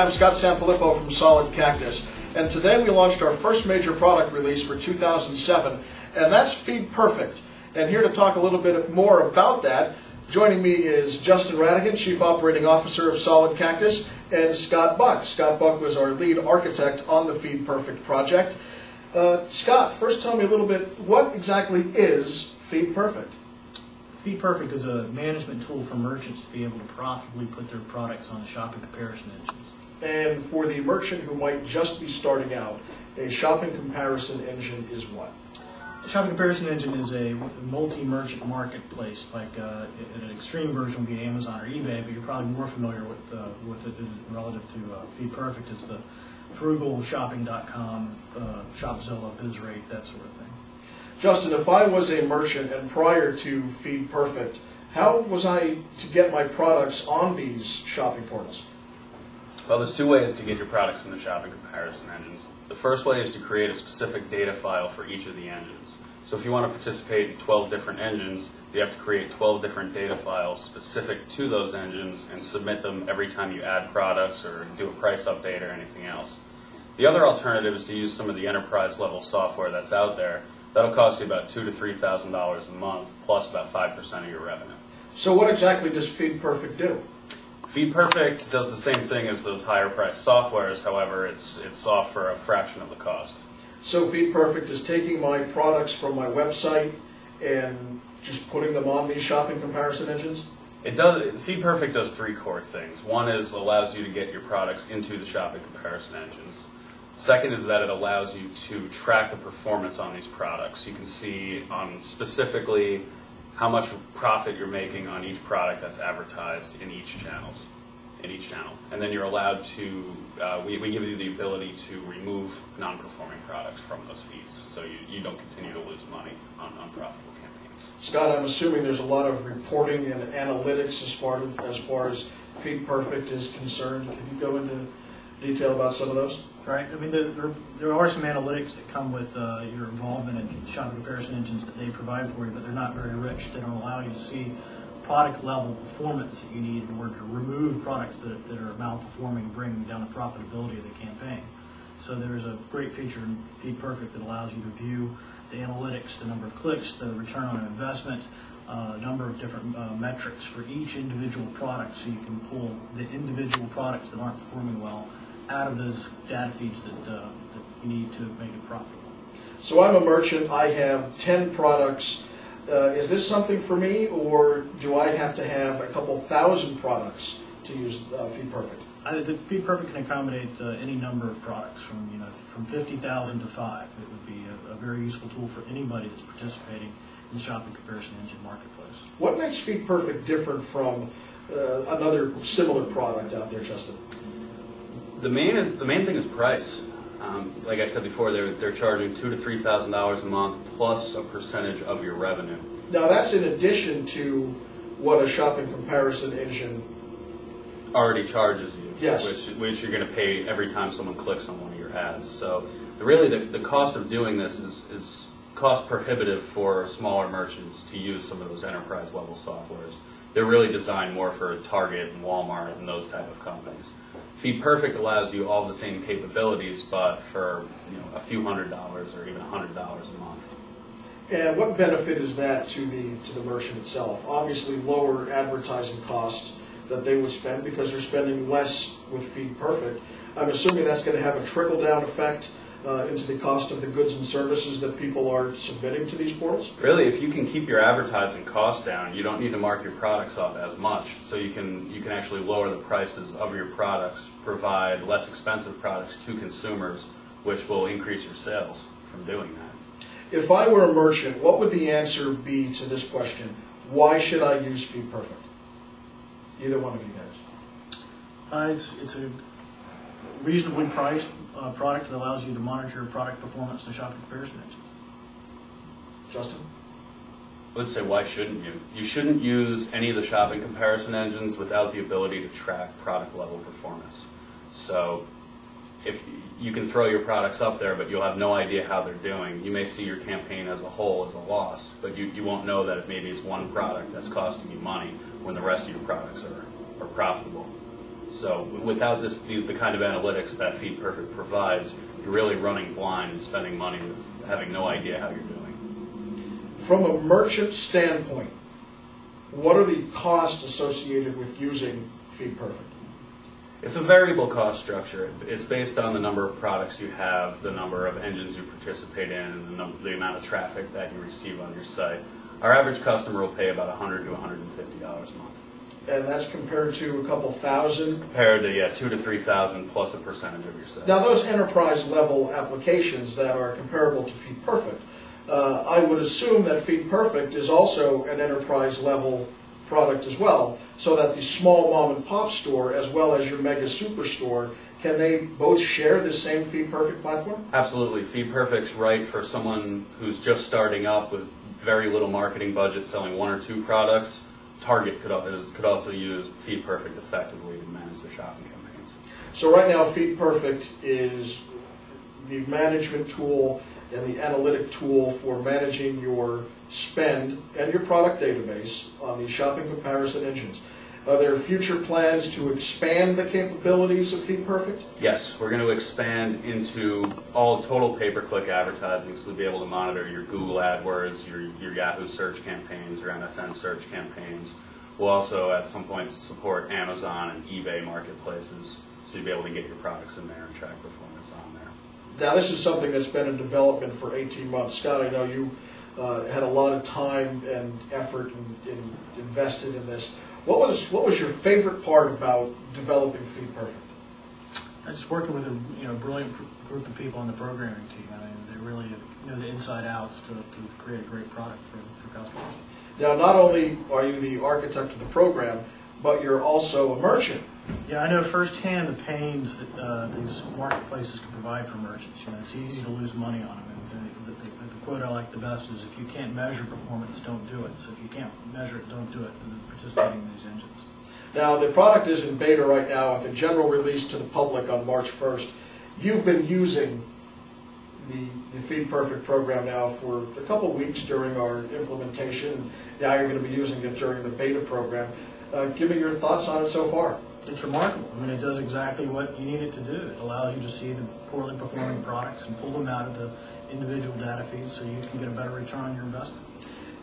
I'm Scott Sanfilippo from Solid Cactus, and today we launched our first major product release for 2007, and that's Feed Perfect. And here to talk a little bit more about that, joining me is Justin Radigan, Chief Operating Officer of Solid Cactus, and Scott Buck. Scott Buck was our lead architect on the Feed Perfect project. Scott, first tell me a little bit, what exactly is Feed Perfect? Feed Perfect is a management tool for merchants to be able to profitably put their products on the shopping comparison engines. And for the merchant who might just be starting out, a shopping comparison engine is what? The shopping comparison engine is a multi-merchant marketplace, like an extreme version would be Amazon or eBay, but you're probably more familiar with it relative to Feed Perfect is the frugalshopping.com, Shopzilla, BizRate, that sort of thing. Justin, if I was a merchant and prior to Feed Perfect, how was I to get my products on these shopping portals? Well, there's two ways to get your products in the shopping comparison engines. The first way is to create a specific data file for each of the engines. So if you want to participate in 12 different engines, you have to create 12 different data files specific to those engines and submit them every time you add products or do a price update or anything else. The other alternative is to use some of the enterprise level software that's out there. That'll cost you about $2,000 to $3,000 a month, plus about 5% of your revenue. So what exactly does Feed Perfect do? Feed Perfect does the same thing as those higher priced softwares, however, it's off for a fraction of the cost. So Feed Perfect is taking my products from my website and just putting them on these shopping comparison engines? It does. Feed Perfect does three core things. One is allows you to get your products into the shopping comparison engines. Second is that it allows you to track the performance on these products. You can see specifically how much profit you're making on each product that's advertised in each channel. And then you're allowed to, we give you the ability to remove non-performing products from those feeds, so you don't continue to lose money on unprofitable campaigns. Scott, I'm assuming there's a lot of reporting and analytics as far as Feed Perfect is concerned. Can you go into detail about some of those? Right. I mean, there are some analytics that come with your involvement in shopping comparison engines that they provide for you, but they're not very rich. They don't allow you to see product level performance that you need in order to remove products that are malperforming and bring down the profitability of the campaign. So there's a great feature in Feed Perfect that allows you to view the analytics, the number of clicks, the return on investment, a number of different metrics for each individual product, so you can pull the individual products that aren't performing well out of those data feeds that you need to make it profitable. So I'm a merchant, I have 10 products. Is this something for me, or do I have to have a couple thousand products to use Feed Perfect? The Feed Perfect can accommodate any number of products, from 50,000 to 5. It would be a very useful tool for anybody that's participating in the shopping comparison engine marketplace. What makes Feed Perfect different from another similar product out there, Justin? The main thing is price. Like I said before, they're charging $2,000 to $3,000 a month plus a percentage of your revenue. Now that's in addition to what a shopping comparison engine already charges you. Yes. Which you're going to pay every time someone clicks on one of your ads. So really the cost of doing this is cost prohibitive for smaller merchants to use some of those enterprise level softwares. They're really designed more for Target and Walmart and those type of companies. Feed Perfect allows you all the same capabilities, but for a few $100s or even $100 a month. And what benefit is that to the merchant itself? Obviously, lower advertising costs that they would spend because they're spending less with Feed Perfect. I'm assuming that's going to have a trickle-down effect into the cost of the goods and services that people are submitting to these portals? Really, if you can keep your advertising costs down, you don't need to mark your products up as much. So you can actually lower the prices of your products, provide less expensive products to consumers, which will increase your sales from doing that. If I were a merchant, what would the answer be to this question? Why should I use Feed Perfect? Either one of you guys. It's a reasonably priced product that allows you to monitor product performance in shopping comparison engines. Justin? I would say, why shouldn't you? You shouldn't use any of the shopping comparison engines without the ability to track product level performance. So if you can throw your products up there, but you'll have no idea how they're doing. You may see your campaign as a whole as a loss, but you won't know that maybe it's one product that's costing you money when the rest of your products are profitable. So without the kind of analytics that Feed Perfect provides, you're really running blind and spending money with having no idea how you're doing. From a merchant standpoint, what are the costs associated with using Feed Perfect? It's a variable cost structure. It's based on the number of products you have, the number of engines you participate in, and the amount of traffic that you receive on your site. Our average customer will pay about $100 to $150 a month. And that's compared to a couple thousand? Compared to, $2,000 to $3,000 plus a percentage of your sales. Now, those enterprise level applications that are comparable to Feed Perfect, I would assume that Feed Perfect is also an enterprise level product as well, so that the small mom and pop store as well as your mega superstore, can they both share the same Feed Perfect platform? Absolutely. Feed Perfect's right for someone who's just starting up with very little marketing budget, selling one or two products. Target could also use Feed Perfect effectively to manage their shopping campaigns. So right now, Feed Perfect is the management tool and the analytic tool for managing your spend and your product database on these shopping comparison engines. Are there future plans to expand the capabilities of Feed Perfect? Yes, we're going to expand into all total pay-per-click advertising, so we'll be able to monitor your Google AdWords, your Yahoo search campaigns, your MSN search campaigns. We'll also at some point support Amazon and eBay marketplaces, so you'll be able to get your products in there and track performance on there. Now, this is something that's been in development for 18 months. Scott, I know you had a lot of time and effort and invested in this. What was your favorite part about developing Feed Perfect? I just working with a brilliant group of people on the programming team. I mean, they really know the inside outs to create a great product for customers. Now, not only are you the architect of the program, but you're also a merchant. Yeah, I know firsthand the pains that these marketplaces can provide for merchants. It's easy to lose money on them. And the quote I like the best is, if you can't measure performance, don't do it. So if you can't measure it, don't do it. And participating in these engines. Now, the product is in beta right now with a general release to the public on March 1st. You've been using the Feed Perfect program now for a couple weeks during our implementation, and now you're going to be using it during the beta program. Give me your thoughts on it so far. It's remarkable. I mean, it does exactly what you need it to do. It allows you to see the poorly performing products and pull them out of the individual data feeds so you can get a better return on your investment.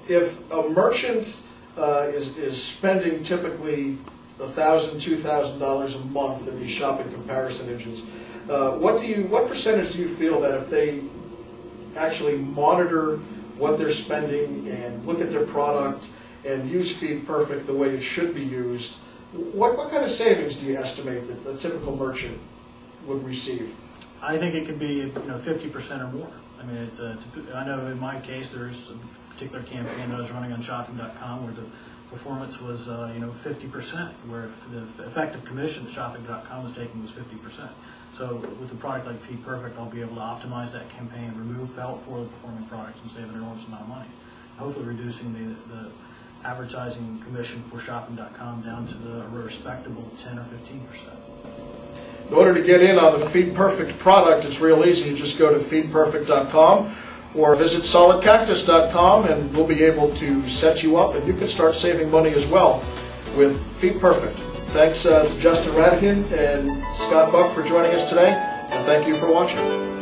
If a merchant is spending typically $1,000, $2,000 a month in these shopping comparison engines, what percentage do you feel that if they actually monitor what they're spending and look at their product and use Feed Perfect the way it should be used, what kind of savings do you estimate that a typical merchant would receive? I think it could be 50% or more. I mean, I know in my case there's a particular campaign that I was running on Shopping.com where the performance was 50%, where the effective commission that Shopping.com was taking was 50%. So with a product like Feed Perfect, I'll be able to optimize that campaign, remove poorly performing products, and save an enormous amount of money. Hopefully reducing the advertising commission for Shopping.com down to the respectable 10 or 15%. In order to get in on the Feed Perfect product, it's real easy. You just go to feedperfect.com or visit solidcactus.com, and we'll be able to set you up, and you can start saving money as well with Feed Perfect. Thanks to Justin Radican and Scott Buck for joining us today, and thank you for watching.